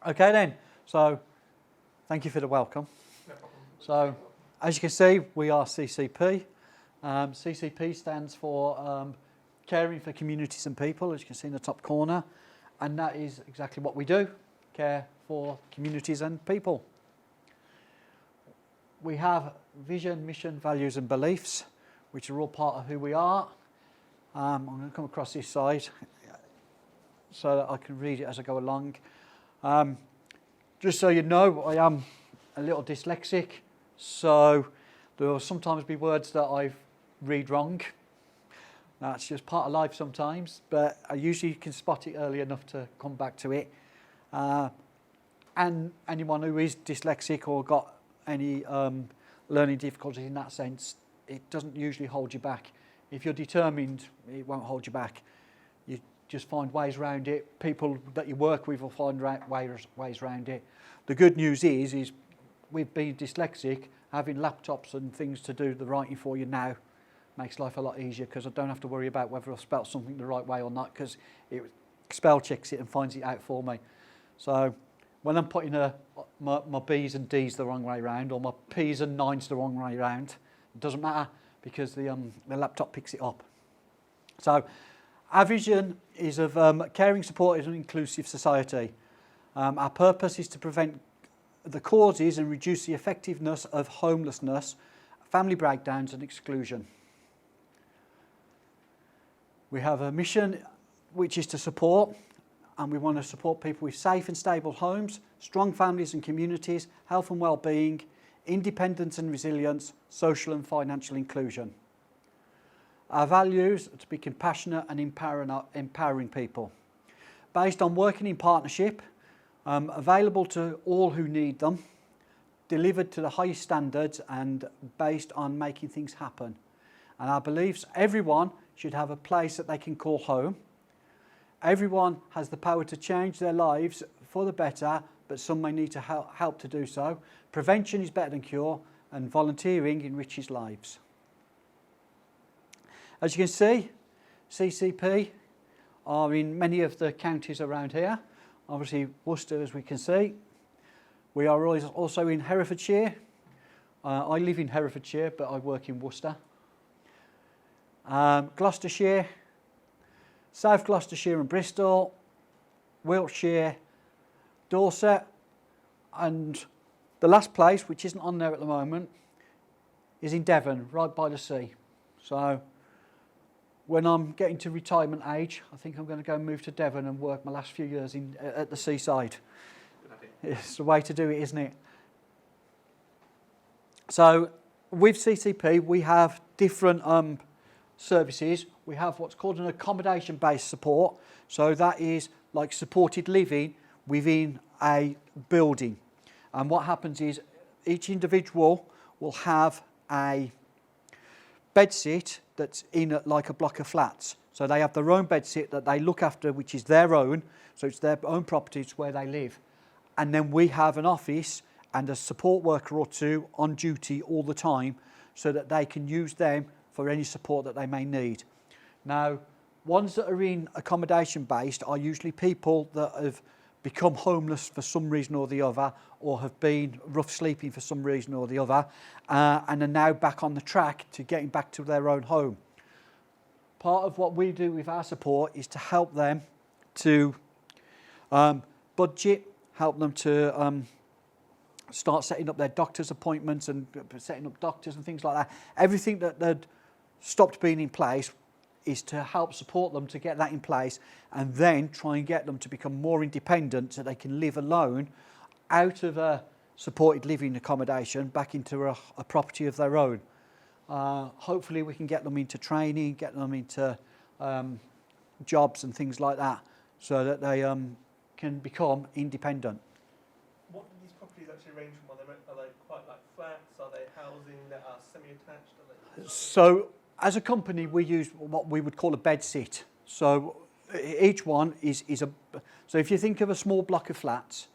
Okay then, so thank you for the welcome. No problem. So as you can see, we are CCP. CCP stands for Caring for Communities and People, as you can see in the top corner, and that is exactly what we do, care for communities and people. We have vision, mission, values and beliefs, which are all part of who we are. I'm going to come across this side so that I can read it as I go along. Just so you know, I am a little dyslexic, so there will sometimes be words that I read wrong. That's just part of life sometimes, but I usually can spot it early enough to come back to it. And anyone who is dyslexic or got any learning difficulties in that sense, it doesn't usually hold you back. If you're determined, it won't hold you back. You just find ways around it. People that you work with will find ways around it. The good news is with being dyslexic, having laptops and things to do the writing for you now makes life a lot easier, because I don't have to worry about whether I've spelt something the right way or not, because it spell checks it and finds it out for me. So when I'm putting my B's and D's the wrong way around, or my P's and 9's the wrong way around, it doesn't matter, because the laptop picks it up. So our vision is of caring, supported and inclusive society. Our purpose is to prevent the causes and reduce the effectiveness of homelessness, family breakdowns and exclusion. We have a mission which is to support, and we want to support people with safe and stable homes, strong families and communities, health and well-being, independence and resilience, social and financial inclusion. Our values are to be compassionate and empowering people, based on working in partnership, available to all who need them, delivered to the highest standards and based on making things happen. And our beliefs: everyone should have a place that they can call home. Everyone has the power to change their lives for the better, but some may need to help to do so. Prevention is better than cure, and volunteering enriches lives. As you can see, CCP are in many of the counties around here. Obviously Worcester, as we can see. We are also in Herefordshire. I live in Herefordshire, but I work in Worcester. Gloucestershire, South Gloucestershire and Bristol, Wiltshire, Dorset, and the last place, which isn't on there at the moment, is in Devon, right by the sea. So when I'm getting to retirement age, I think I'm going to go and move to Devon and work my last few years at the seaside. It's the way to do it, isn't it? So with CCP, we have different services. We have what's called an accommodation-based support. So that is like supported living within a building. And what happens is each individual will have a bedsit that's in like a block of flats. So they have their own bedsit that they look after, which is their own. So it's their own property, it's where they live. And then we have an office and a support worker or two on duty all the time, so that they can use them for any support that they may need. Now, ones that are in accommodation based are usually people that have become homeless for some reason or the other, or have been rough sleeping for some reason or the other, and are now back on the track to getting back to their own home. Part of what we do with our support is to help them to budget, help them to start setting up their doctor's appointments and setting up doctors and things like that. Everything that they'd stopped being in place is to help support them to get that in place, and then try and get them to become more independent so they can live alone out of a supported living accommodation back into a property of their own. Hopefully we can get them into training, get them into jobs and things like that, so that they can become independent. What do these properties actually range from? Are they quite like flats? Are they housing that are semi-attached? So as a company, we use what we would call a bed sit. So each one is a... So if you think of a small block of flats,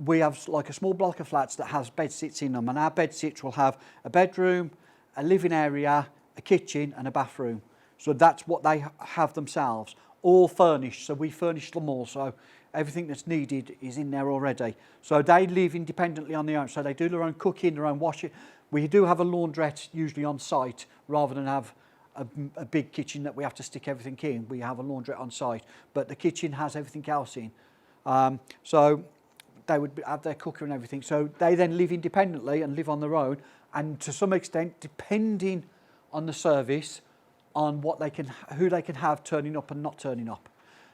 we have like a small block of flats that has bed sits in them, and our bed sits will have a bedroom, a living area, a kitchen and a bathroom. So that's what they have themselves, all furnished. So we furnish them all. So everything that's needed is in there already. So they live independently on their own. So they do their own cooking, their own washing. We do have a laundrette usually on site rather than have a big kitchen that we have to stick everything in. We have a laundrette on site, but the kitchen has everything else in. So they would have their cooker and everything. So they then live independently and live on their own. And to some extent, depending on the service, on what they can, who they can have turning up and not turning up.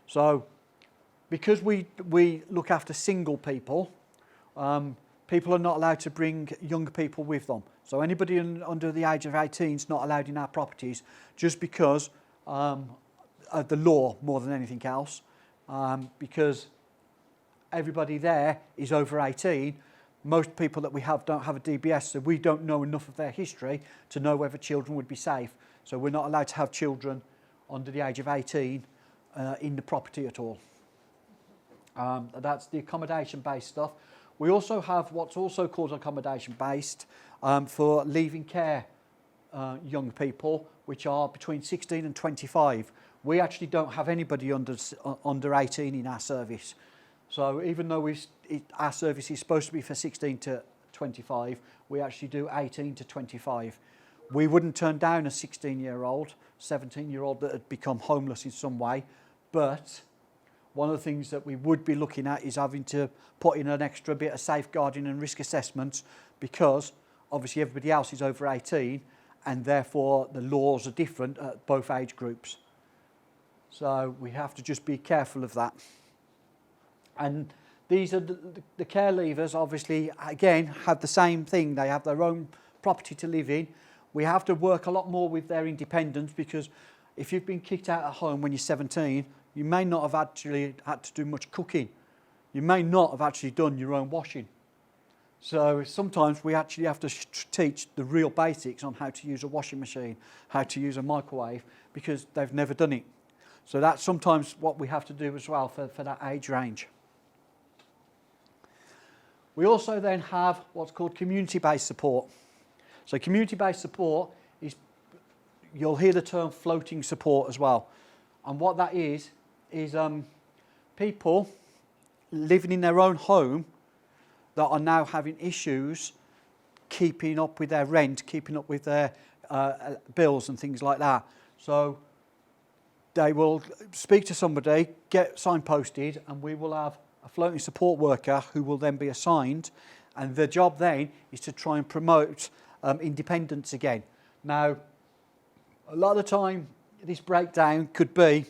So because we look after single people, people are not allowed to bring younger people with them. So anybody under the age of 18 is not allowed in our properties, just because of the law more than anything else, because everybody there is over 18. Most people that we have don't have a DBS, so we don't know enough of their history to know whether children would be safe. So we're not allowed to have children under the age of 18 in the property at all. That's the accommodation-based stuff. We also have what's also called accommodation-based for leaving care young people, which are between 16 and 25. We actually don't have anybody under 18 in our service. So even though our service is supposed to be for 16 to 25, we actually do 18 to 25. We wouldn't turn down a 16-year-old, 17-year-old that had become homeless in some way, but one of the things that we would be looking at is having to put in an extra bit of safeguarding and risk assessments, because obviously everybody else is over 18 and therefore the laws are different at both age groups. So we have to just be careful of that. And these are the care leavers, obviously, again, have the same thing. They have their own property to live in. We have to work a lot more with their independence, because if you've been kicked out of home when you're 17, you may not have actually had to do much cooking. You may not have actually done your own washing. So sometimes we actually have to teach the real basics on how to use a washing machine, how to use a microwave, because they've never done it. So that's sometimes what we have to do as well for that age range. We also then have what's called community-based support. So community-based support is, you'll hear the term floating support as well. And what that is people living in their own home that are now having issues keeping up with their rent, keeping up with their bills and things like that. So they will speak to somebody, get signposted, and we will have a floating support worker who will then be assigned, and their job then is to try and promote independence again. Now, a lot of the time, this breakdown could be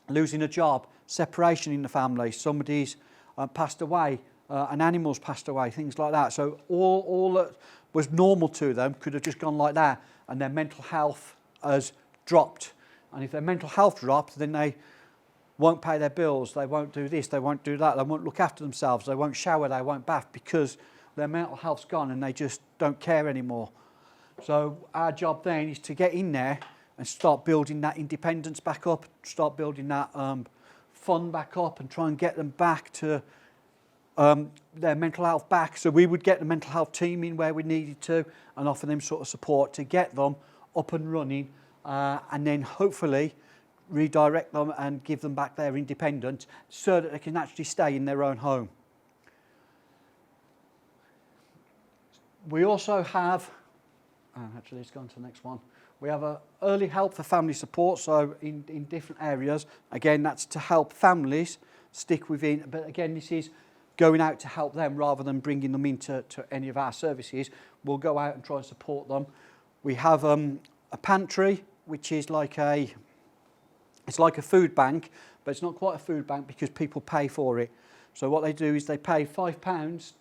losing a job, separation in the family, somebody's passed away, an animal's passed away, things like that. So all that was normal to them could have just gone like that, and their mental health has dropped. And if their mental health drops, then they won't pay their bills, they won't do this, they won't do that, they won't look after themselves, they won't shower, they won't bath, because their mental health's gone and they just don't care anymore. So our job then is to get in there and start building that independence back up, start building that fun back up, and try and get them back to their mental health back. So we would get the mental health team in where we needed to and offer them sort of support to get them up and running, and then hopefully redirect them and give them back their independence so that they can actually stay in their own home. We also have, actually let's go on to the next one. We have a early help for family support, so in different areas. Again, that's to help families stick within, but again, this is going out to help them rather than bringing them into any of our services. We'll go out and try and support them. We have a pantry, which is it's like a food bank, but it's not quite a food bank because people pay for it. So what they do is they pay £5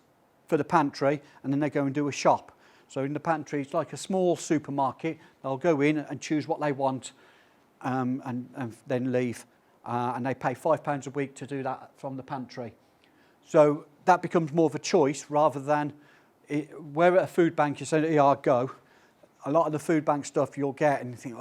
for the pantry, and then they go and do a shop. So in the pantry, it's like a small supermarket. They'll go in and choose what they want, and then leave. And they pay £5 a week to do that from the pantry. So that becomes more of a choice rather than where at a food bank you say, yeah, go. A lot of the food bank stuff you'll get and you think,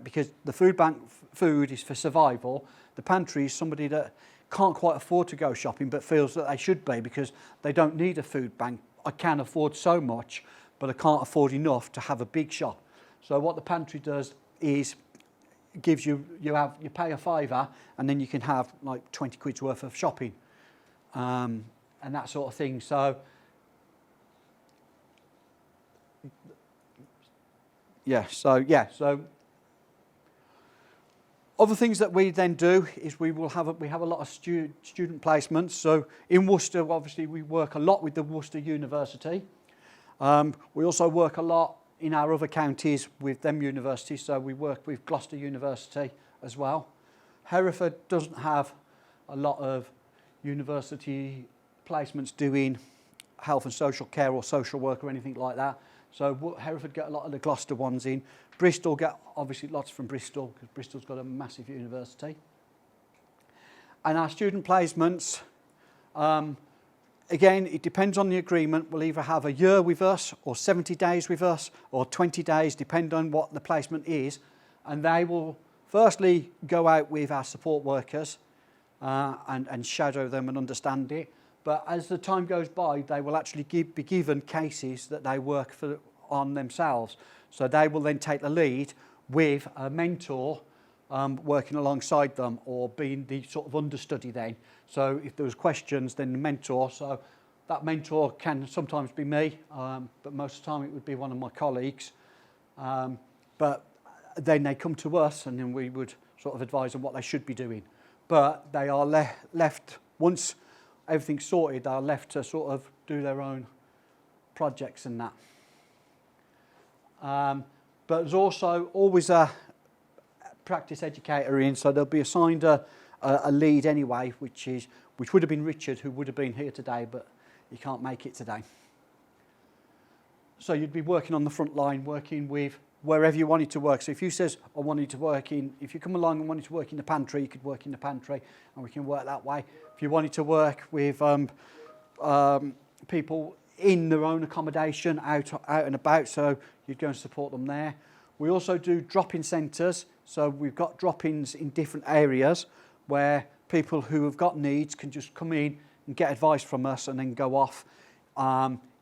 because the food bank food is for survival, the pantry is somebody that can't quite afford to go shopping but feels that they should be because they don't need a food bank. I can afford so much, but I can't afford enough to have a big shop. So what the pantry does is gives you pay a fiver and then you can have like 20 quid's worth of shopping, and that sort of thing. So so other things that we then do is we have a lot of student placements. So in Worcester, obviously we work a lot with the Worcester University. We also work a lot in our other counties with them universities, so we work with Gloucester University as well. Hereford doesn't have a lot of university placements doing health and social care or social work or anything like that. So Hereford get a lot of the Gloucester ones in. Bristol get obviously lots from Bristol because Bristol's got a massive university. And our student placements, again, it depends on the agreement. We'll either have a year with us or 70 days with us or 20 days, depending on what the placement is. And they will firstly go out with our support workers and shadow them and understand it. But as the time goes by, they will actually be given cases that they work on themselves. So they will then take the lead with a mentor working alongside them or being the sort of understudy then. So if there was questions, then the mentor, so that mentor can sometimes be me, but most of the time it would be one of my colleagues. But then they come to us and then we would sort of advise them what they should be doing. But they are left, once everything's sorted, they are left to sort of do their own projects and that. But there's also always a practice educator in, so they'll be assigned a lead anyway, which would have been Richard, who would have been here today, but he can't make it today. So you'd be working on the front line, working with wherever you wanted to work. So if you says, I wanted to work in, if you come along and wanted to work in the pantry, you could work in the pantry, and we can work that way. If you wanted to work with people in their own accommodation, out and about, so you'd go and support them there. We also do drop-in centres, so we've got drop-ins in different areas where people who have got needs can just come in and get advice from us and then go off.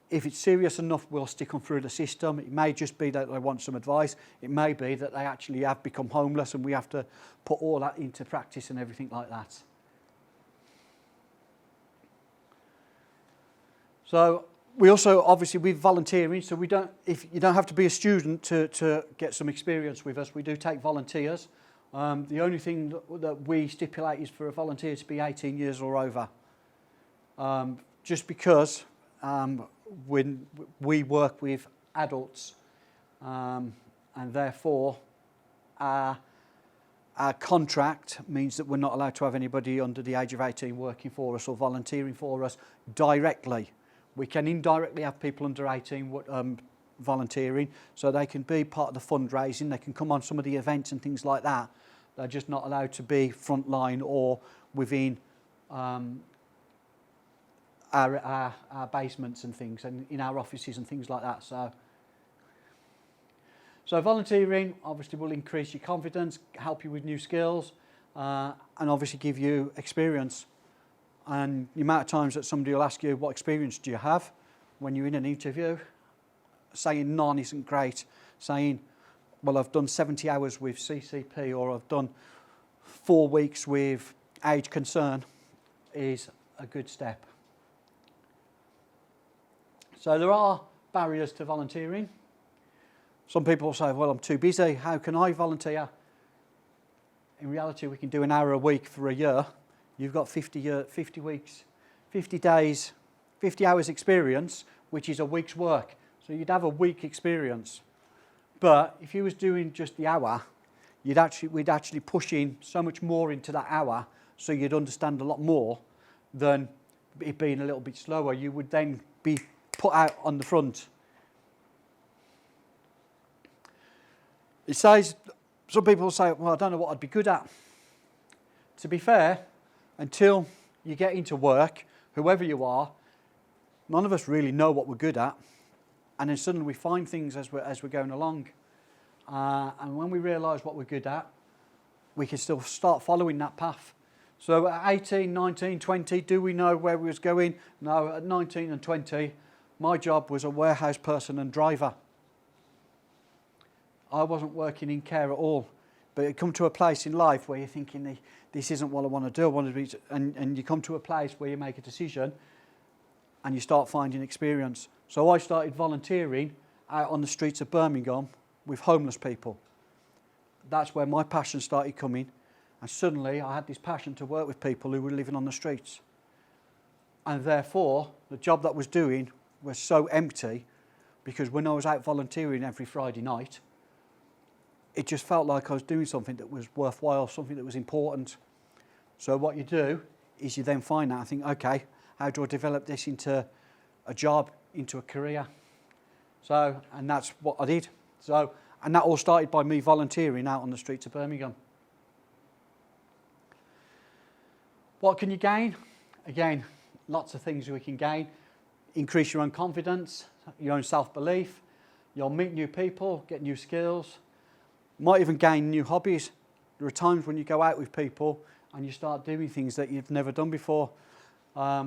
If it's serious enough, we'll stick them through the system. It may just be that they want some advice. It may be that they actually have become homeless and we have to put all that into practice and everything like that. So we also, obviously, with volunteering, so you don't have to be a student to get some experience with us. We do take volunteers. The only thing that we stipulate is for a volunteer to be 18 years or over. Just because when we work with adults, and therefore our contract means that we're not allowed to have anybody under the age of 18 working for us or volunteering for us directly. We can indirectly have people under 18 volunteering, so they can be part of the fundraising, they can come on some of the events and things like that. They're just not allowed to be frontline or within our basements and things, and in our offices and things like that. So volunteering obviously will increase your confidence, help you with new skills, and obviously give you experience. And the amount of times that somebody will ask you, what experience do you have when you're in an interview? Saying none isn't great. Saying, well, I've done 70 hours with CCP or I've done 4 weeks with age concern is a good step. So there are barriers to volunteering. Some people say, well, I'm too busy. How can I volunteer? In reality, we can do an hour a week for a year. You've got 50 weeks, 50 days, 50 hours experience, which is a week's work. So you'd have a week experience. But if you was doing just the hour, we'd actually push in so much more into that hour, so you'd understand a lot more than it being a little bit slower. You would then be put out on the front. It says, some people say, well, I don't know what I'd be good at. To be fair, until you get into work, whoever you are, none of us really know what we're good at. And then suddenly we find things as we're going along. And when we realise what we're good at, we can still start following that path. So at 18, 19, 20, do we know where we was going? No, at 19 and 20, my job was a warehouse person and driver. I wasn't working in care at all. But you come to a place in life where you're thinking, this isn't what I want to do. I want to be, and you come to a place where you make a decision and you start finding experience. So I started volunteering out on the streets of Birmingham with homeless people. That's where my passion started coming. And suddenly I had this passion to work with people who were living on the streets. And therefore, the job that I was doing was so empty, because when I was out volunteering every Friday night, it just felt like I was doing something that was worthwhile, something that was important. So what you do is you then find out, I think, okay, how do I develop this into a job, into a career? So, and that's what I did. So, and that all started by me volunteering out on the streets of Birmingham. What can you gain? Again, lots of things we can gain. Increase your own confidence, your own self-belief. You'll meet new people, get new skills. Might even gain new hobbies. There are times when you go out with people and you start doing things that you've never done before. I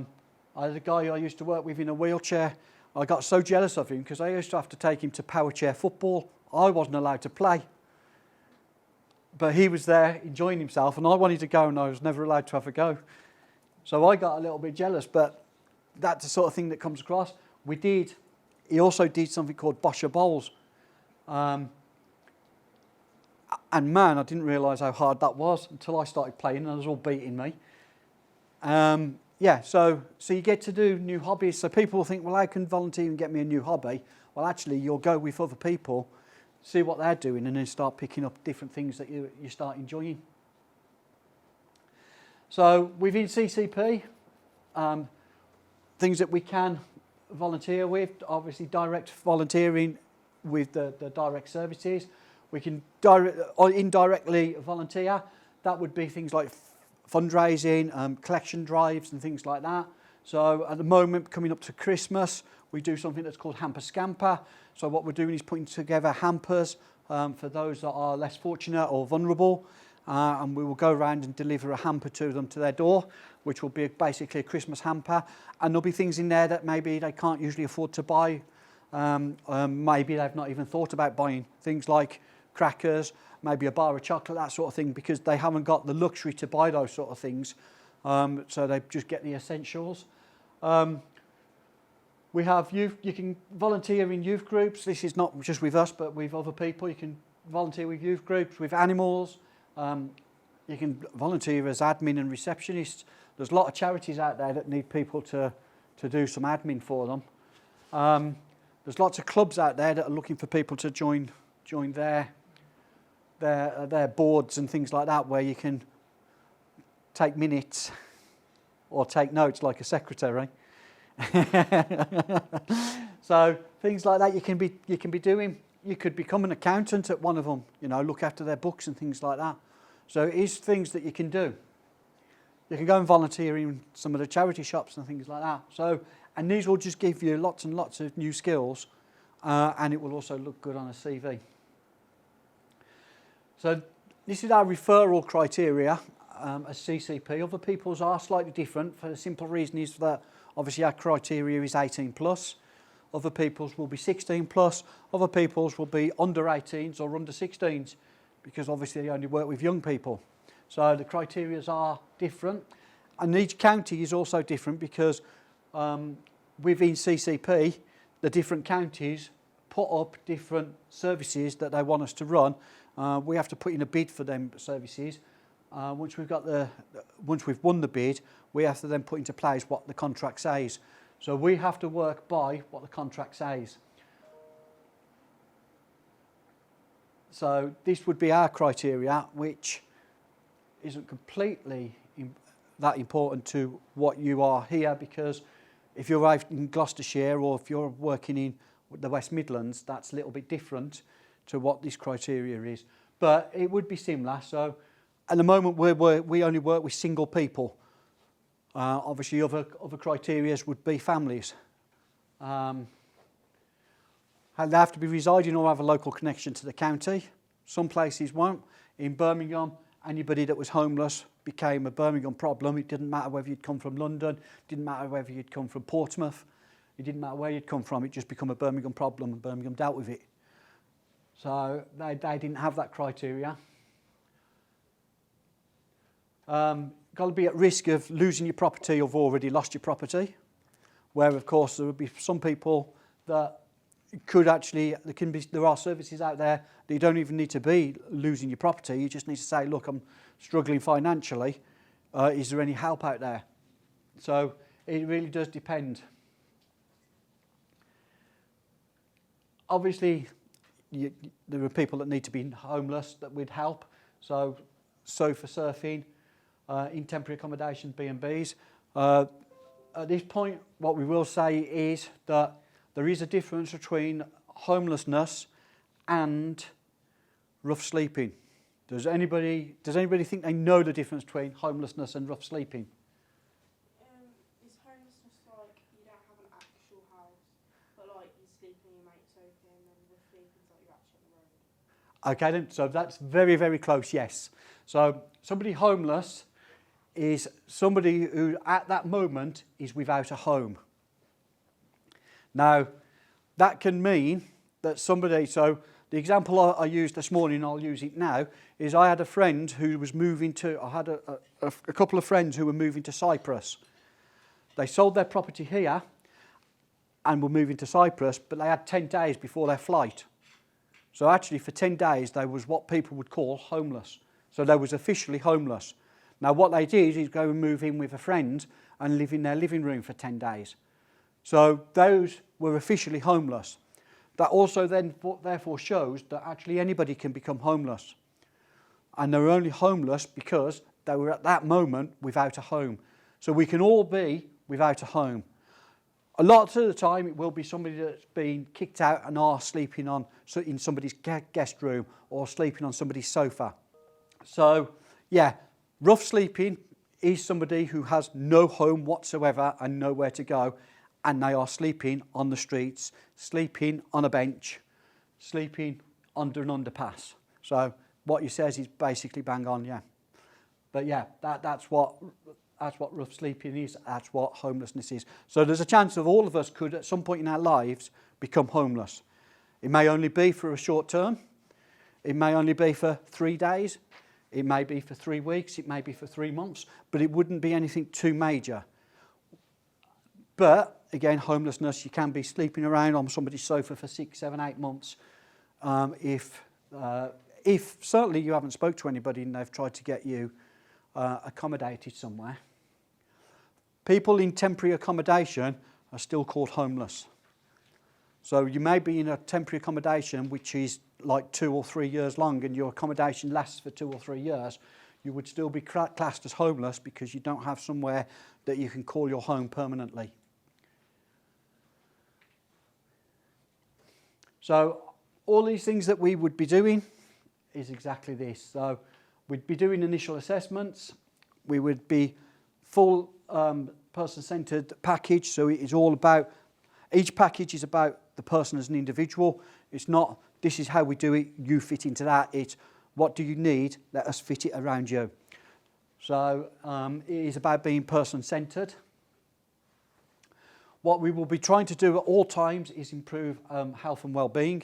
had a guy I used to work with in a wheelchair. I got so jealous of him because I used to have to take him to power chair football. I wasn't allowed to play. But he was there enjoying himself, and I wanted to go and I was never allowed to have a go. So I got a little bit jealous, but that's the sort of thing that comes across. He also did something called Bosher Bowls. And man, I didn't realise how hard that was until I started playing and it was all beating me. Yeah, so you get to do new hobbies. So people will think, well, I can volunteer and get me a new hobby. Well, actually, you'll go with other people, see what they're doing, and then start picking up different things that you start enjoying. So within CCP, things that we can volunteer with, obviously direct volunteering with the direct services. We can or indirectly volunteer. That would be things like fundraising, collection drives and things like that. So at the moment, coming up to Christmas, we do something that's called Hamper Scamper. So what we're doing is putting together hampers for those that are less fortunate or vulnerable. And we will go around and deliver a hamper to them to their door, which will be basically a Christmas hamper. And there'll be things in there that maybe they can't usually afford to buy. Maybe they've not even thought about buying things like crackers, maybe a bar of chocolate, that sort of thing, because they haven't got the luxury to buy those sort of things. So they just get the essentials. We have youth. You can volunteer in youth groups. This is not just with us, but with other people. You can volunteer with youth groups, with animals. You can volunteer as admin and receptionists. There's a lot of charities out there that need people to do some admin for them. There's lots of clubs out there that are looking for people to join their boards and things like that, where you can take minutes or take notes like a secretary. So things like that you can be doing. You could become an accountant at one of them, look after their books and things like that. So it is things that you can do. You can go and volunteer in some of the charity shops and things like that. So, and these will just give you lots and lots of new skills, and it will also look good on a CV. So this is our referral criteria as CCP. Other people's are slightly different for the simple reason is that obviously our criteria is 18 plus. Other people's will be 16 plus. Other people's will be under 18s or under 16s, because obviously they only work with young people. So the criteria are different. And each county is also different because within CCP, the different counties put up different services that they want us to run. We have to put in a bid for them services. Once we've won the bid, we have to then put into place what the contract says. So we have to work by what the contract says. So this would be our criteria, which isn't completely that important to what you are here, because if you're out in Gloucestershire or if you're working in the West Midlands, that's a little bit different to what this criteria is. But it would be similar. So at the moment we only work with single people. Obviously other criteria would be families. They have to be residing or have a local connection to the county. Some places won't. In Birmingham, anybody that was homeless became a Birmingham problem. It didn't matter whether you'd come from London, it didn't matter whether you'd come from Portsmouth, it didn't matter where you'd come from, it just became a Birmingham problem and Birmingham dealt with it. So they didn't have that criteria. got to be at risk of losing your property or have already lost your property, where of course there would be some people that could actually, there are services out there that you don't even need to be losing your property. You just need to say, look, I'm struggling financially. Is there any help out there? So it really does depend. Obviously, there are people that need to be homeless that would help. So sofa surfing, in temporary accommodation, B&Bs. At this point, what we will say is that there is a difference between homelessness and rough sleeping. Does anybody think they know the difference between homelessness and rough sleeping? Is homelessness like you don't have an actual house, but like you sleep in your mate's sofa, and then rough sleeping's like you're actually on the road? Okay then, so that's very, very close, yes. So somebody homeless is somebody who at that moment is without a home. Now, that can mean that somebody, so the example I used this morning, I'll use it now, is I had a friend who was moving to, I had a couple of friends who were moving to Cyprus. They sold their property here and were moving to Cyprus, but they had 10 days before their flight. So actually for 10 days, they was what people would call homeless. So they was officially homeless. Now what they did is go and move in with a friend and live in their living room for 10 days. So those were officially homeless. That also then therefore shows that actually anybody can become homeless. And they're only homeless because they were at that moment without a home. So we can all be without a home. A lot of the time it will be somebody that's been kicked out and are sleeping in somebody's guest room or sleeping on somebody's sofa. So yeah, rough sleeping is somebody who has no home whatsoever and nowhere to go, and they are sleeping on the streets, sleeping on a bench, sleeping under an underpass. So what you says is basically bang on, yeah. But yeah, that's what rough sleeping is, that's what homelessness is. So there's a chance of all of us could at some point in our lives become homeless. It may only be for a short term, it may only be for 3 days, it may be for 3 weeks, it may be for 3 months, but it wouldn't be anything too major. But again, homelessness, you can be sleeping around on somebody's sofa for 6, 7, 8 months. If certainly you haven't spoke to anybody and they've tried to get you accommodated somewhere. People in temporary accommodation are still called homeless. So you may be in a temporary accommodation which is like 2 or 3 years long and your accommodation lasts for 2 or 3 years. You would still be classed as homeless because you don't have somewhere that you can call your home permanently. So all these things that we would be doing is exactly this. So we'd be doing initial assessments. We would be full person-centred package. So it is all about, each package is about the person as an individual. It's not, this is how we do it, you fit into that. It's, what do you need? Let us fit it around you. So it is about being person-centred. What we will be trying to do at all times is improve health and well-being,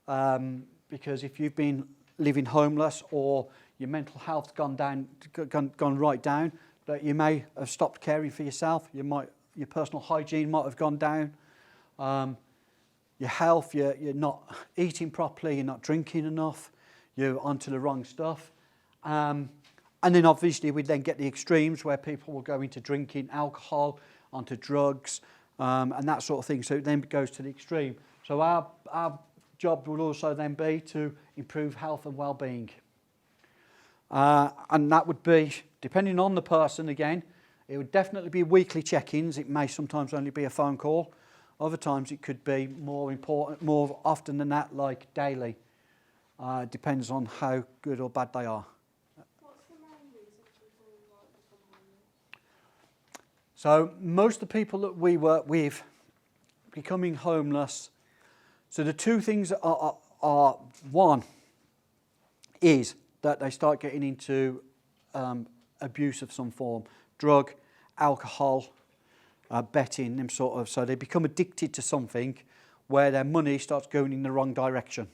because if you've been living homeless or your mental health's gone right down, that you may have stopped caring for yourself. Your personal hygiene might have gone down. Your health, you're not eating properly, you're not drinking enough, you're onto the wrong stuff. And then obviously we then get the extremes where people will go into drinking alcohol, onto drugs, and that sort of thing. So it then goes to the extreme. So our job will also then be to improve health and well-being. And that would be, depending on the person again, it would definitely be weekly check-ins. It may sometimes only be a phone call. Other times it could be more often than that, like daily. Depends on how good or bad they are. What's the main reason people become homeless? So most of the people that we work with becoming homeless, so the two things are one is that they start getting into abuse of some form, drug, alcohol, betting, them sort of. So they become addicted to something where their money starts going in the wrong direction,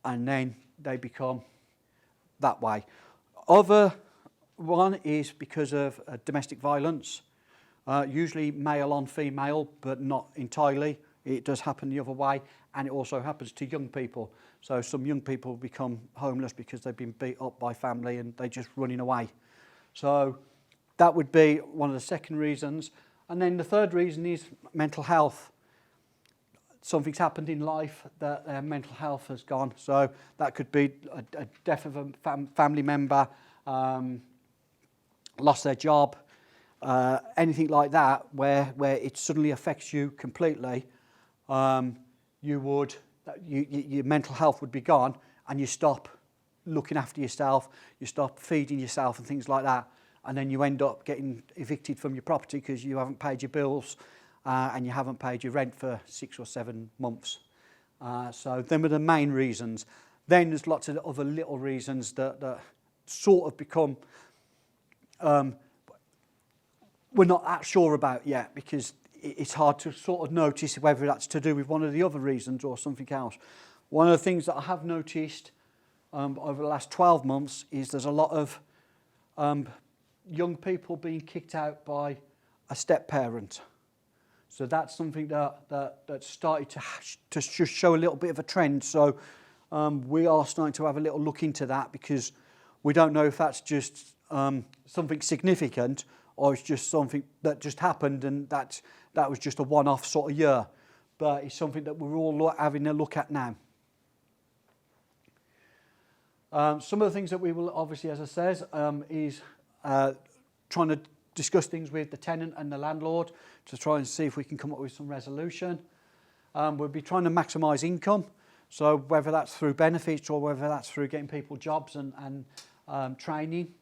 and then they become that way. Other one is because of domestic violence, usually male on female, but not entirely. It does happen the other way, and it also happens to young people. So some young people become homeless because they've been beat up by family and they're just running away. So that would be one of the second reasons. And then the third reason is mental health. Something's happened in life that their mental health has gone. So that could be a death of a family member, lost their job, anything like that, where it suddenly affects you completely. Your mental health would be gone, and you stop looking after yourself, you stop feeding yourself and things like that, and then you end up getting evicted from your property because you haven't paid your bills and you haven't paid your rent for 6 or 7 months. So them are the main reasons. Then there's lots of other little reasons that sort of become we're not that sure about yet, because it's hard to sort of notice whether that's to do with one of the other reasons or something else. One of the things that I have noticed over the last 12 months is there's a lot of young people being kicked out by a step-parent. So that's something that started to just show a little bit of a trend. So we are starting to have a little look into that, because we don't know if that's just something significant, or it's just something that just happened and that was just a one-off sort of year. But it's something that we're all having a look at now. Some of the things that we will obviously, as I says, is trying to discuss things with the tenant and the landlord to try and see if we can come up with some resolution. We'll be trying to maximise income, so whether that's through benefits or whether that's through getting people jobs and training.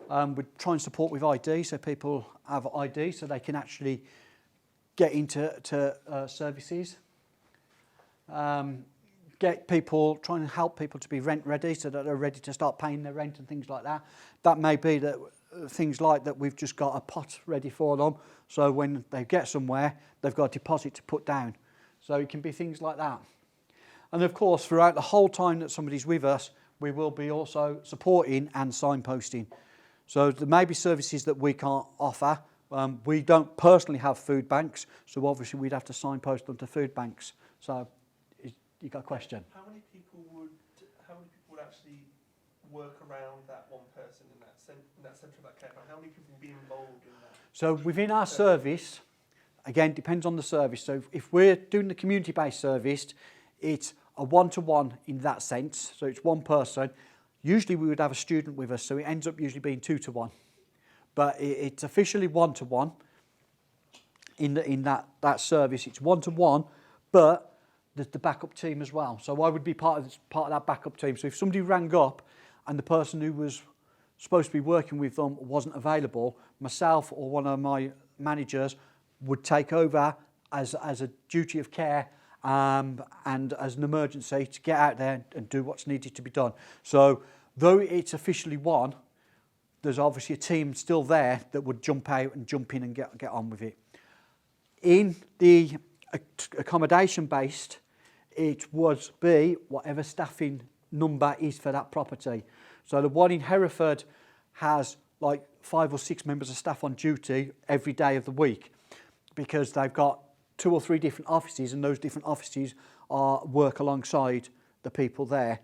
We try and support with ID, so people have ID so they can actually get into services. Get people, trying to help people to be rent ready so that they're ready to start paying their rent and things like that. That may be that things like that we've just got a pot ready for them, so when they get somewhere they've got a deposit to put down. So it can be things like that. And of course, throughout the whole time that somebody's with us, we will be also supporting and signposting. So there may be services that we can't offer. We don't personally have food banks, so obviously we'd have to signpost them to food banks. So you got a question? How many people would actually work around that one person in that centre of that care plan? How many people would be involved in that? So within our service, again, depends on the service. So if we're doing the community-based service, it's a one-to-one in that sense. So it's one person. Usually we would have a student with us, so it ends up usually being 2-to-1. But it's officially 1-to-1 in that service. It's 1-to-1, but there's the backup team as well. So I would be part of that backup team. So if somebody rang up and the person who was supposed to be working with them wasn't available, myself or one of my managers would take over as a duty of care and as an emergency to get out there and do what's needed to be done. So though it's officially one, there's obviously a team still there that would jump out and jump in and get on with it. In the accommodation based, it would be whatever staffing number is for that property. So the one in Hereford has like 5 or 6 members of staff on duty every day of the week, because they've got 2 or 3 different offices, and those different offices work alongside the people there.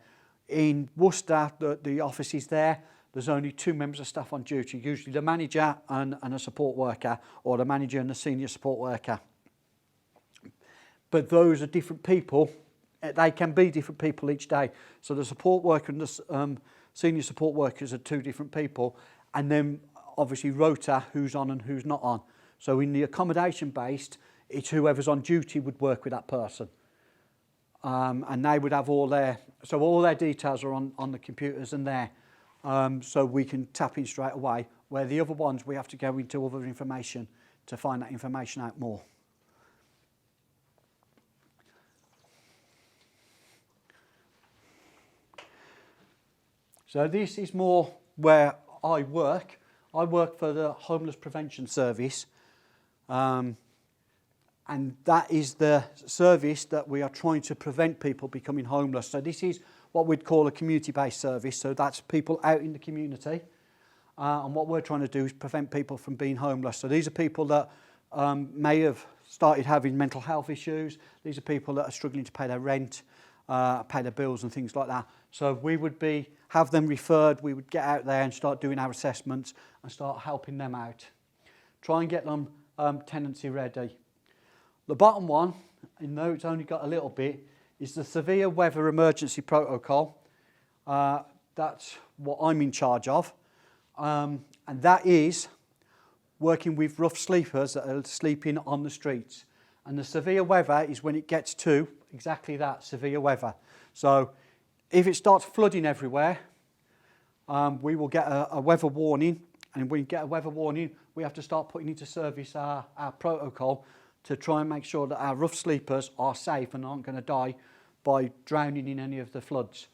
In Worcester, the office is there's only 2 members of staff on duty, usually the manager and a support worker, or the manager and the senior support worker. But those are different people. They can be different people each day. So the support worker and the senior support workers are 2 different people, and then obviously rota who's on and who's not on. So in the accommodation based, it's whoever's on duty would work with that person. And they would have all their details are on the computers and there. So we can tap in straight away, where the other ones we have to go into other information to find that information out more. So this is more where I work. I work for the Homeless Prevention Service, and that is the service that we are trying to prevent people becoming homeless. So this is what we'd call a community-based service. So that's people out in the community. And what we're trying to do is prevent people from being homeless. So these are people that may have started having mental health issues. These are people that are struggling to pay their rent, pay their bills and things like that. So we would have them referred. We would get out there and start doing our assessments and start helping them out. Try and get them tenancy ready. The bottom one, and though it's only got a little bit, is the severe weather emergency protocol. That's what I'm in charge of. And that is working with rough sleepers that are sleeping on the streets. And the severe weather is when it gets to exactly that, severe weather. So if it starts flooding everywhere, we will get a weather warning. And when we get a weather warning, we have to start putting into service our protocol to try and make sure that our rough sleepers are safe and aren't going to die by drowning in any of the floods.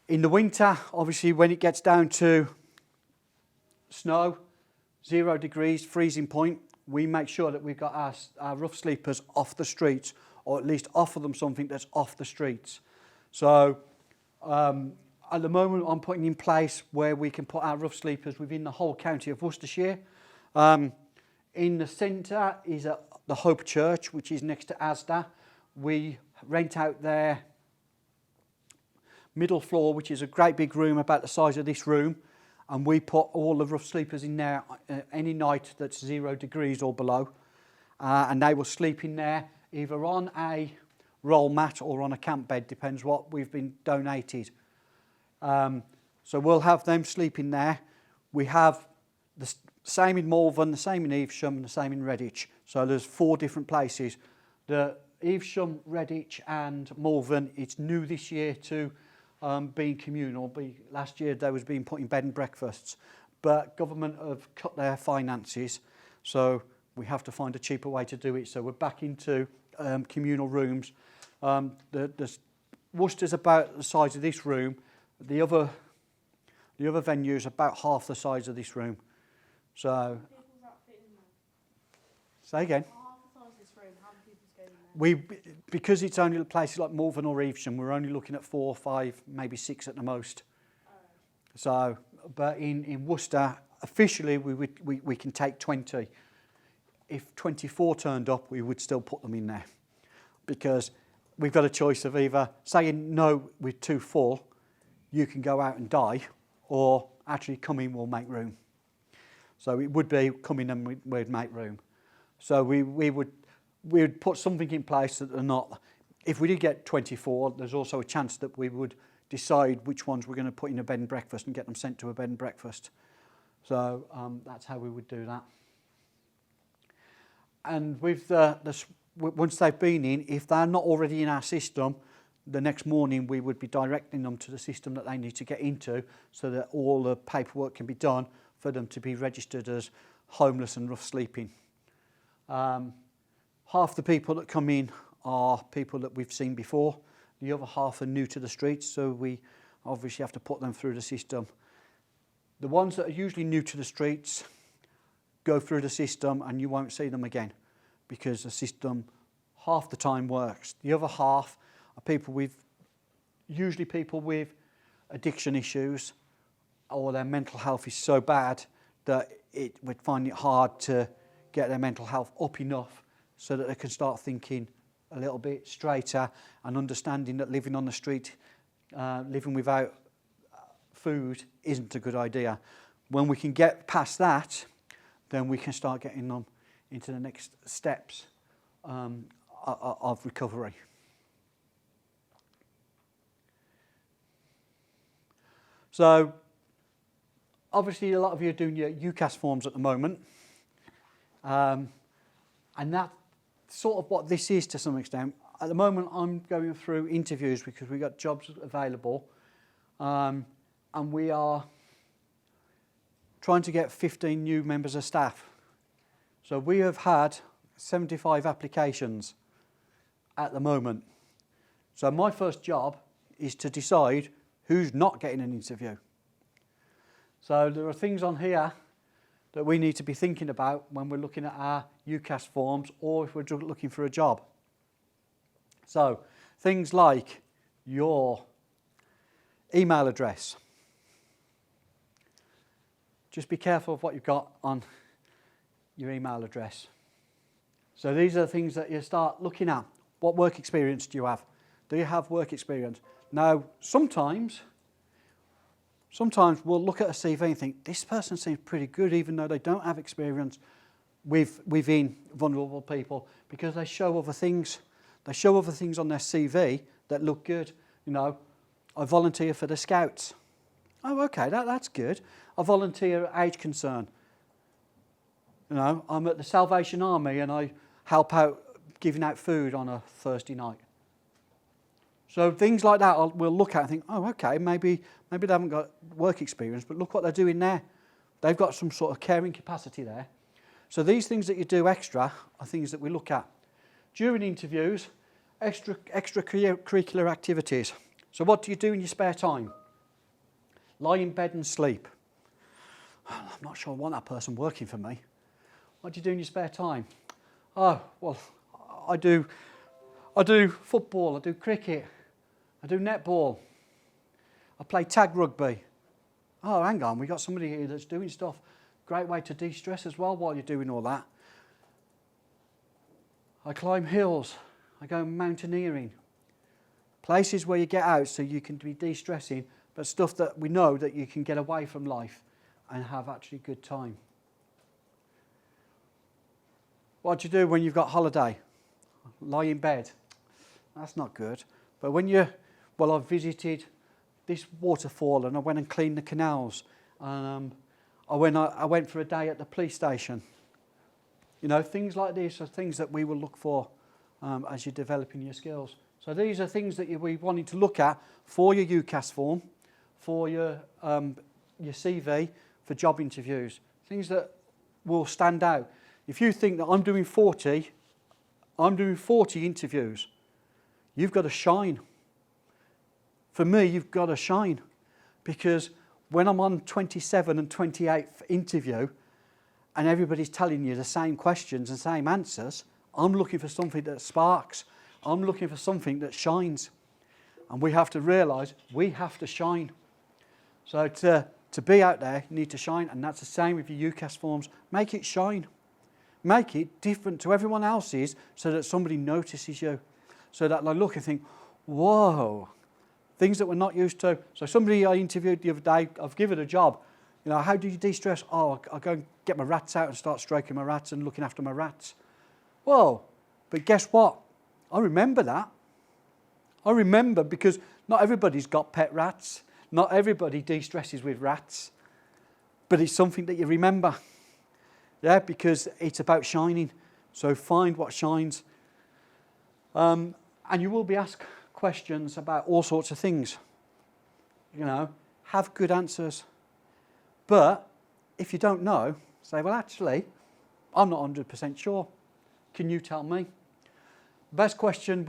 In the winter, obviously, when it gets down to snow, 0 degrees, freezing point, we make sure that we've got our rough sleepers off the streets, or at least offer them something that's off the streets. So at the moment, I'm putting in place where we can put our rough sleepers within the whole county of Worcestershire. In the centre is the Hope Church, which is next to Asda. We rent out their middle floor, which is a great big room about the size of this room, and we put all the rough sleepers in there any night that's 0 degrees or below, and they will sleep in there either on a roll mat or on a camp bed, depends what we've been donated. So we'll have them sleeping there. We have the same in Malvern, the same in Evesham, and the same in Redditch. So there's 4 different places. The Evesham, Redditch and Malvern, it's new this year to being communal. Last year they was being put in bed and breakfasts, but government have cut their finances, so we have to find a cheaper way to do it. So we're back into communal rooms. Worcester's about the size of this room. The other venue is about half the size of this room. So, say again. Half the size of this room, how many people's going in there? Because it's only places like Malvern or Evesham, we're only looking at 4, 5, maybe 6 at the most. So, but in Worcester, officially we can take 20. If 24 turned up, we would still put them in there, because we've got a choice of either saying no, we're too full, you can go out and die, or actually come in, we'll make room. So it would be come in and we'd make room. So we would put something in place that are not. If we did get 24, there's also a chance that we would decide which ones we're going to put in a bed and breakfast and get them sent to a bed and breakfast. So that's how we would do that. And with once they've been in, if they're not already in our system, the next morning we would be directing them to the system that they need to get into, so that all the paperwork can be done for them to be registered as homeless and rough sleeping. Half the people that come in are people that we've seen before. The other half are new to the streets, so we obviously have to put them through the system. The ones that are usually new to the streets go through the system and you won't see them again, because the system half the time works. The other half are usually people with addiction issues, or their mental health is so bad that it would find it hard to get their mental health up enough so that they can start thinking a little bit straighter and understanding that living on the street, living without food isn't a good idea. When we can get past that, then we can start getting them into the next steps of recovery. So, obviously a lot of you are doing your UCAS forms at the moment. And that's sort of what this is to some extent. At the moment I'm going through interviews because we've got jobs available. And we are trying to get 15 new members of staff. So we have had 75 applications at the moment. So my first job is to decide who's not getting an interview. So there are things on here that we need to be thinking about when we're looking at our UCAS forms, or if we're looking for a job. So things like your email address, just be careful of what you've got on your email address. So these are the things that you start looking at. What work experience do you have? Do you have work experience? Now, sometimes we'll look at a CV and think, this person seems pretty good, even though they don't have experience within vulnerable people, because they show other things. They show other things on their CV that look good. You know, I volunteer for the Scouts. Oh, okay, that's good. I volunteer at Age Concern. You know, I'm at the Salvation Army and I help out giving out food on a Thursday night. So things like that we'll look at and think, oh, okay, maybe they haven't got work experience, but look what they're doing there. They've got some sort of caring capacity there. So these things that you do extra are things that we look at. During interviews, extracurricular activities. So what do you do in your spare time? Lie in bed and sleep. I'm not sure I want that person working for me. What do you do in your spare time? Oh, well, I do football, I do cricket, I do netball, I play tag rugby. Oh, hang on, we got somebody here that's doing stuff. Great way to de-stress as well while you're doing all that. I climb hills, I go mountaineering. Places where you get out so you can be de-stressing, but stuff that we know that you can get away from life and have actually a good time. What do you do when you've got holiday? Lie in bed. That's not good. But when I've visited this waterfall and I went and cleaned the canals. I went for a day at the police station. You know, things like this are things that we will look for as you're developing your skills. So these are things that we wanted to look at for your UCAS form, for your CV, for job interviews. Things that will stand out. If you think that I'm doing 40 interviews, you've got to shine. For me, you've got to shine. Because when I'm on 27 and 28th interview, and everybody's telling you the same questions and same answers, I'm looking for something that sparks. I'm looking for something that shines. And we have to realise we have to shine. So to be out there, you need to shine. And that's the same with your UCAS forms. Make it shine. Make it different to everyone else's so that somebody notices you. So that they look and think, whoa, things that we're not used to. So somebody I interviewed the other day, I've given a job. You know, how do you de-stress? Oh, I go and get my rats out and start stroking my rats and looking after my rats. Whoa, but guess what? I remember that. I remember because not everybody's got pet rats. Not everybody de-stresses with rats. But it's something that you remember. Yeah, because it's about shining. So find what shines. And you will be asked questions about all sorts of things. You know, have good answers. But if you don't know, say, well, actually, I'm not 100% sure. Can you tell me? Best question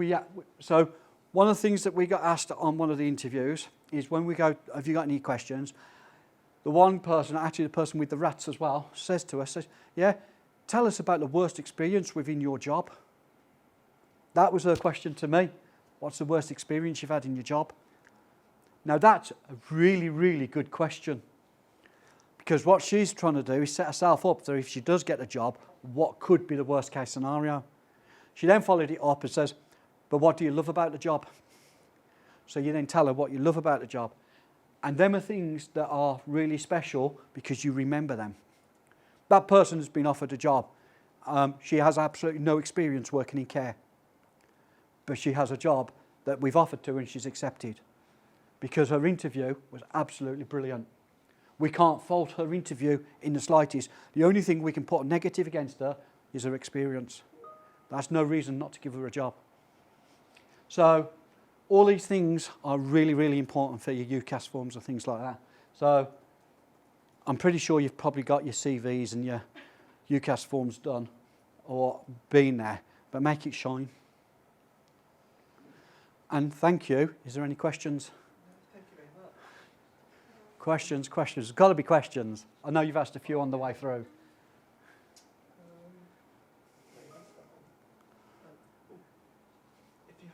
so one of the things that we got asked on one of the interviews is when we go, have you got any questions? The one person, actually the person with the rats as well, says to us, yeah, tell us about the worst experience within your job. That was her question to me. What's the worst experience you've had in your job? Now that's a really, really good question. Because what she's trying to do is set herself up so if she does get the job, what could be the worst case scenario? She then followed it up and says, but what do you love about the job? So you then tell her what you love about the job. And them are things that are really special because you remember them. That person has been offered a job. She has absolutely no experience working in care. But she has a job that we've offered to her and she's accepted. Because her interview was absolutely brilliant. We can't fault her interview in the slightest. The only thing we can put negative against her is her experience. That's no reason not to give her a job. So all these things are really, really important for your UCAS forms and things like that. So I'm pretty sure you've probably got your CVs and your UCAS forms done or been there, but make it shine. And thank you. Is there any questions? Thank you very much. Questions? There's got to be questions. I know you've asked a few on the way through. If you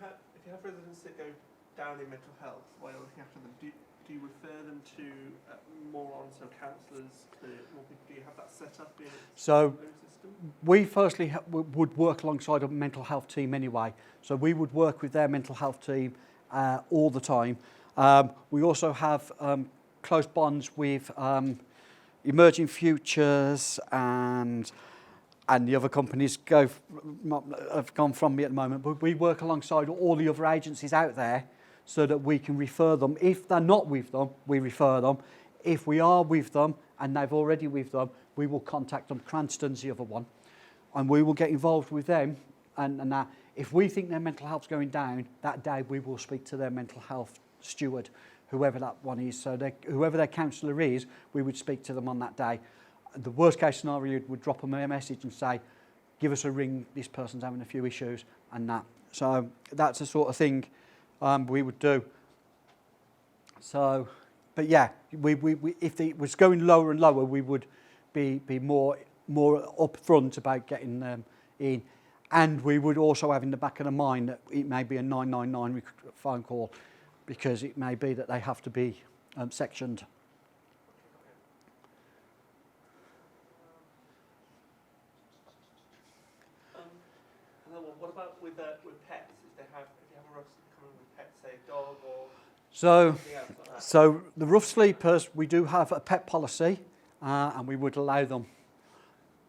have residents that go down in mental health while you're looking after them, do do you refer them to more on counsellors? Do you have that set up in So your own system? we firstly would work alongside a mental health team anyway. So we would work with their mental health team all the time. We also have close bonds with Emerging Futures and the other companies have gone from me at the moment. But we work alongside all the other agencies out there so that we can refer them. If they're not with them, we refer them. If we are with them and they've already with them, we will contact them. Cranston's the other one. And we will get involved with them. And that. If we think their mental health's going down, that day we will speak to their mental health steward, whoever that one is. So whoever their counsellor is, we would speak to them on that day. The worst case scenario would drop them a message and say, give us a ring, this person's having a few issues and that. So that's the sort of thing we would do. So, but yeah, if it was going lower and lower, we would be more upfront about getting them in. And we would also have in the back of the mind that it may be a 999 phone call because it may be that they have to be sectioned. What about with pets? If you have a rough sleep coming with pets, say a dog or something else like that? So the rough sleepers, we do have a pet policy, and we would allow them.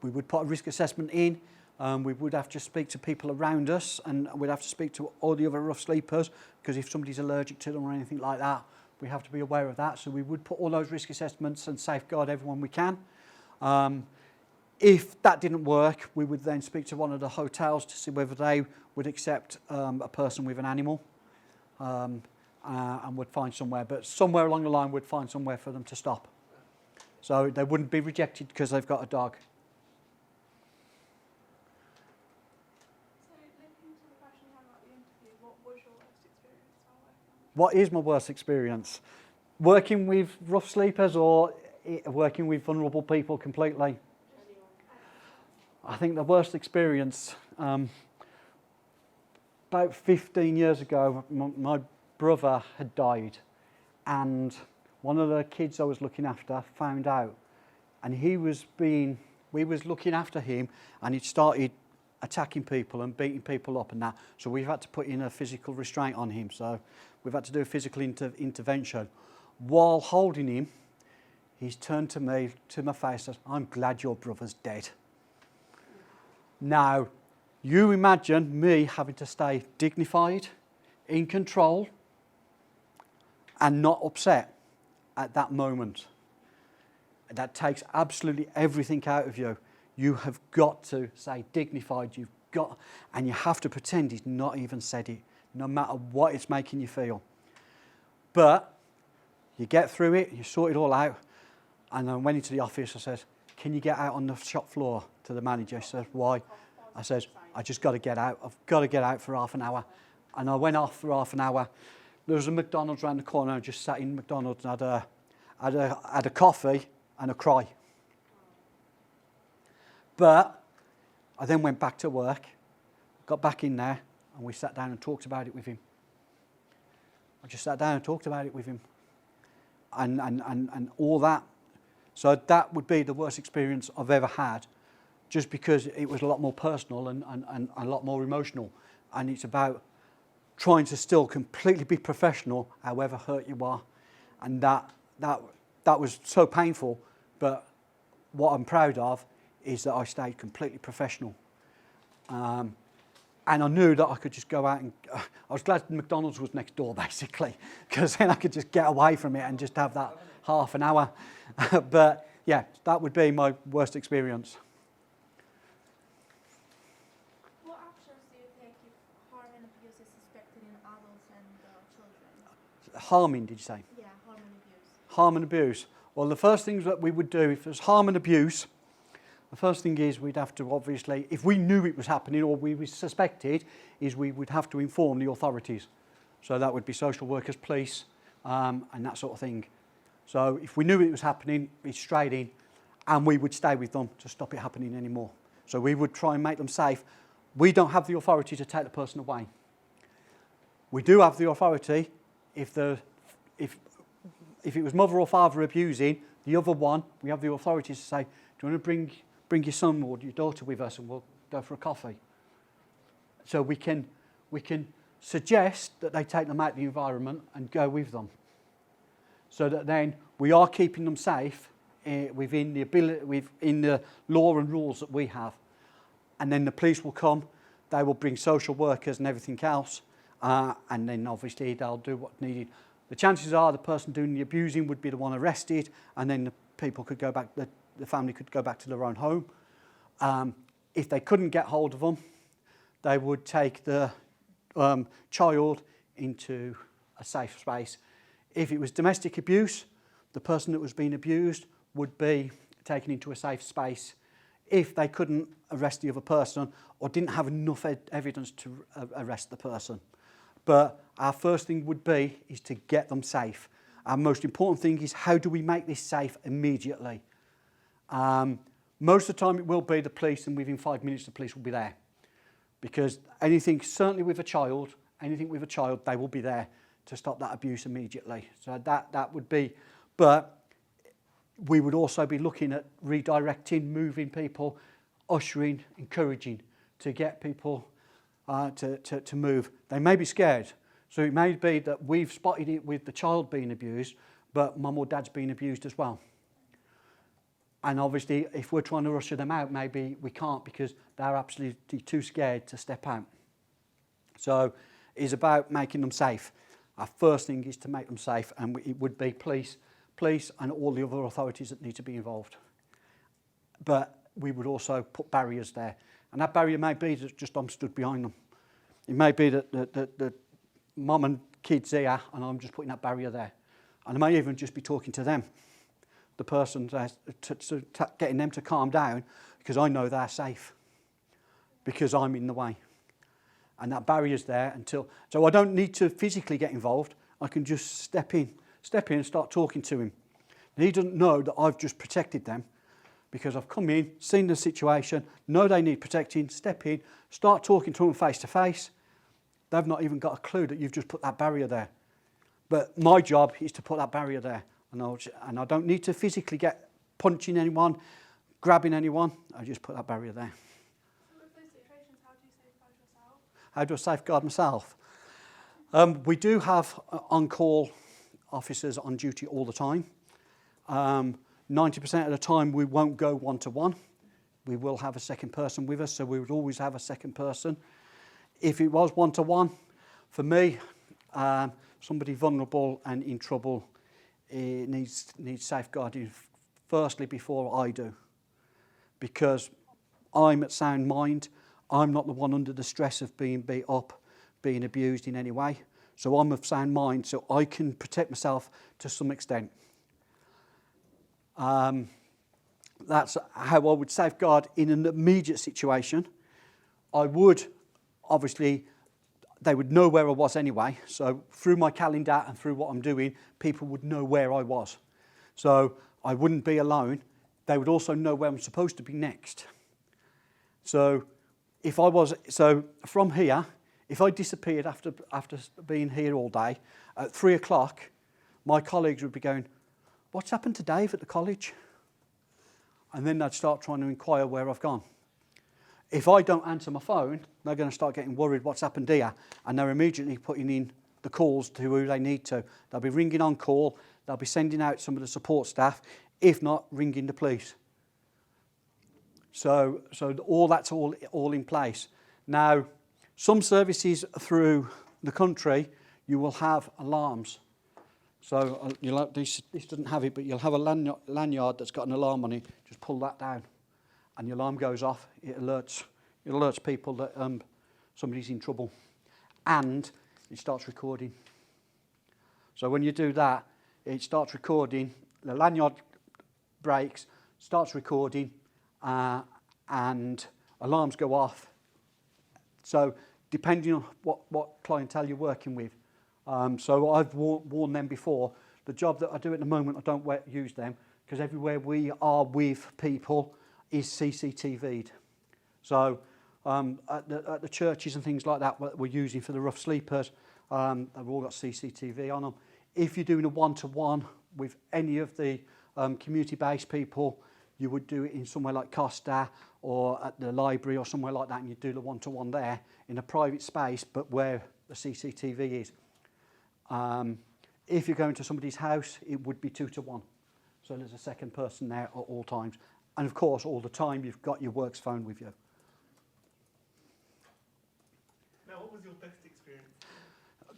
We would put a risk assessment in. We would have to speak to people around us, and we'd have to speak to all the other rough sleepers because if somebody's allergic to them or anything like that, we have to be aware of that. So we would put all those risk assessments and safeguard everyone we can. If that didn't work, we would then speak to one of the hotels to see whether they would accept a person with an animal and would find somewhere. But somewhere along the line, we'd find somewhere for them to stop. So they wouldn't be rejected because they've got a dog. So linking to the question you had about the interview, what was your worst experience while working on it? What is my worst experience? Working with rough sleepers or working with vulnerable people completely? I think the worst experience, about 15 years ago, my brother had died and one of the kids I was looking after found out and we was looking after him and he'd started attacking people and beating people up and that. So we've had to put in a physical restraint on him. So we've had to do a physical intervention. While holding him, he's turned to me, to my face, and says, "I'm glad your brother's dead." Now, you imagine me having to stay dignified, in control, and not upset at that moment. That takes absolutely everything out of you. You have got to stay dignified, and you have to pretend he's not even said it, no matter what it's making you feel. But you get through it, you sort it all out, and I went into the office, I said, "Can you get out on the shop floor?" To the manager. He says, "Why?" I says, "I just got to get out. I've got to get out for half an hour." And I went off for half an hour. There was a McDonald's around the corner. I just sat in McDonald's and had a coffee and a cry. But I then went back to work, got back in there, and we sat down and talked about it with him. I just sat down and talked about it with him. And all that. So that would be the worst experience I've ever had, just because it was a lot more personal and a lot more emotional. And it's about trying to still completely be professional, however hurt you are. And that was so painful, but what I'm proud of is that I stayed completely professional. And I knew that I could just go out and... I was glad McDonald's was next door, basically, because then I could just get away from it and just have that half an hour. But yeah, that would be my worst experience. What actions do you take if harm and abuse is suspected in adults and children? Harming, did you say? Yeah, harm and abuse. Harm and abuse. Well, the first things that we would do, if there's harm and abuse, the first thing is we'd have to obviously, if we knew it was happening or we suspected, is we would have to inform the authorities. So that would be social workers, police, and that sort of thing. So if we knew it was happening, we'd straight in, and we would stay with them to stop it happening anymore. So we would try and make them safe. We don't have the authority to take the person away. We do have the authority if if it was mother or father abusing, the other one, we have the authorities to say, do you want to bring your son or your daughter with us and we'll go for a coffee? So we can suggest that they take them out of the environment and go with them. So that then we are keeping them safe within the law and rules that we have. And then the police will come, they will bring social workers and everything else, and then obviously they'll do what's needed. The chances are the person doing the abusing would be the one arrested, and then the people could go back, the family could go back to their own home. If they couldn't get hold of them, they would take the child into a safe space. If it was domestic abuse, the person that was being abused would be taken into a safe space if they couldn't arrest the other person or didn't have enough evidence to arrest the person. But our first thing would be is to get them safe. Our most important thing is how do we make this safe immediately? Most of the time it will be the police, and within 5 minutes the police will be there. Because anything, certainly with a child, they will be there to stop that abuse immediately. So that would be, but we would also be looking at redirecting, moving people, ushering, encouraging to get people to move. They may be scared. So it may be that we've spotted it with the child being abused, but mum or dad's being abused as well. And obviously, if we're trying to usher them out, maybe we can't because they're absolutely too scared to step out. So it's about making them safe. Our first thing is to make them safe, and it would be police and all the other authorities that need to be involved. But we would also put barriers there. And that barrier may be that just I'm stood behind them. It may be that mum and kids here, and I'm just putting that barrier there. And I may even just be talking to them, the person, getting them to calm down, because I know they're safe, because I'm in the way. And that barrier's there so I don't need to physically get involved. I can just step in and start talking to him. And he doesn't know that I've just protected them, because I've come in, seen the situation, know they need protecting, step in, start talking to them face to face. They've not even got a clue that you've just put that barrier there. But my job is to put that barrier there. And I don't need to physically get punching anyone, grabbing anyone. I just put that barrier there. So with those situations, how do you safeguard yourself? How do I safeguard myself? We do have on-call officers on duty all the time. 90% of the time we won't go one-to-one. We will have a second person with us, so we would always have a second person. If it was one-to-one, for me, somebody vulnerable and in trouble, it needs safeguarding firstly before I do. Because I'm at sound mind, I'm not the one under the stress of being beat up, being abused in any way. So I'm of sound mind, so I can protect myself to some extent. That's how I would safeguard in an immediate situation. I would, obviously, they would know where I was anyway. So through my calendar and through what I'm doing, people would know where I was. So I wouldn't be alone. They would also know where I'm supposed to be next. So from here, if I disappeared after being here all day, at 3 o'clock, my colleagues would be going, "What's happened to Dave at the college?" And then they'd start trying to inquire where I've gone. If I don't answer my phone, they're going to start getting worried what's happened here, and they're immediately putting in the calls to who they need to. They'll be ringing on call, they'll be sending out some of the support staff, if not ringing the police. So all that's all in place. Now, some services through the country, you will have alarms. So this doesn't have it, but you'll have a lanyard that's got an alarm on it. Just pull that down, and the alarm goes off. It alerts people that somebody's in trouble, and it starts recording. So when you do that, it starts recording. The lanyard breaks, starts recording, and alarms go off. So depending on what clientele you're working with. So I've warned them before. The job that I do at the moment, I don't use them because everywhere we are with people is CCTV'd. So at the churches and things like that, what we're using for the rough sleepers, they've all got CCTV on them. If you're doing a one-to-one with any of the community-based people. You would do it in somewhere like Costa or at the library or somewhere like that, and you'd do the one-to-one there in a private space, but where the CCTV is. If you're going to somebody's house, it would be 2-to-1. So there's a second person there at all times. And of course, all the time, you've got your works phone with you. Now, what was your best experience?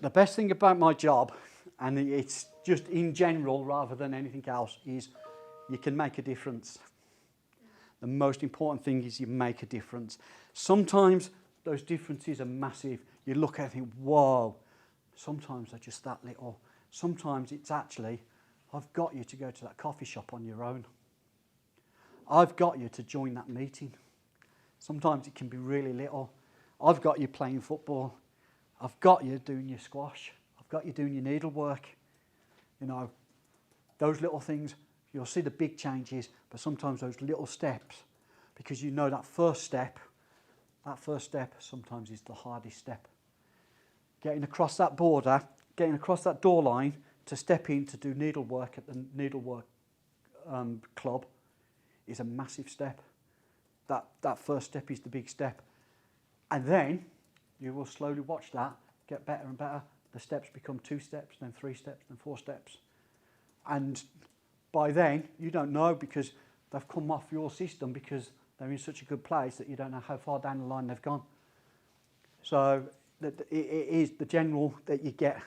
The best thing about my job, and it's just in general rather than anything else, is you can make a difference. The most important thing is you make a difference. Sometimes those differences are massive. You look at it and think, whoa. Sometimes they're just that little. Sometimes it's actually, I've got you to go to that coffee shop on your own. I've got you to join that meeting. Sometimes it can be really little. I've got you playing football. I've got you doing your squash. I've got you doing your needlework. You know, those little things, you'll see the big changes, but sometimes those little steps, because you know that first step sometimes is the hardest step. Getting across that border, getting across that door line to step in to do needlework at the needlework club is a massive step. That first step is the big step. And then you will slowly watch that get better and better. The steps become 2 steps, then 3 steps, then 4 steps. And by then, you don't know because they've come off your system because they're in such a good place that you don't know how far down the line they've gone. So it is the general that you get.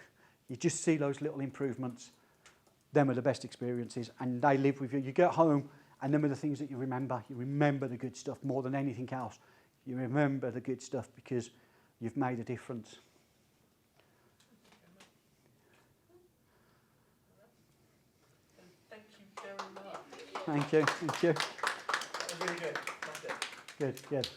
You just see those little improvements. Them are the best experiences, and they live with you. You get home, and them are the things that you remember. You remember the good stuff more than anything else. You remember the good stuff because you've made a difference. Thank you very much. Thank you. Thank you. That was really good. That's it. Good, good.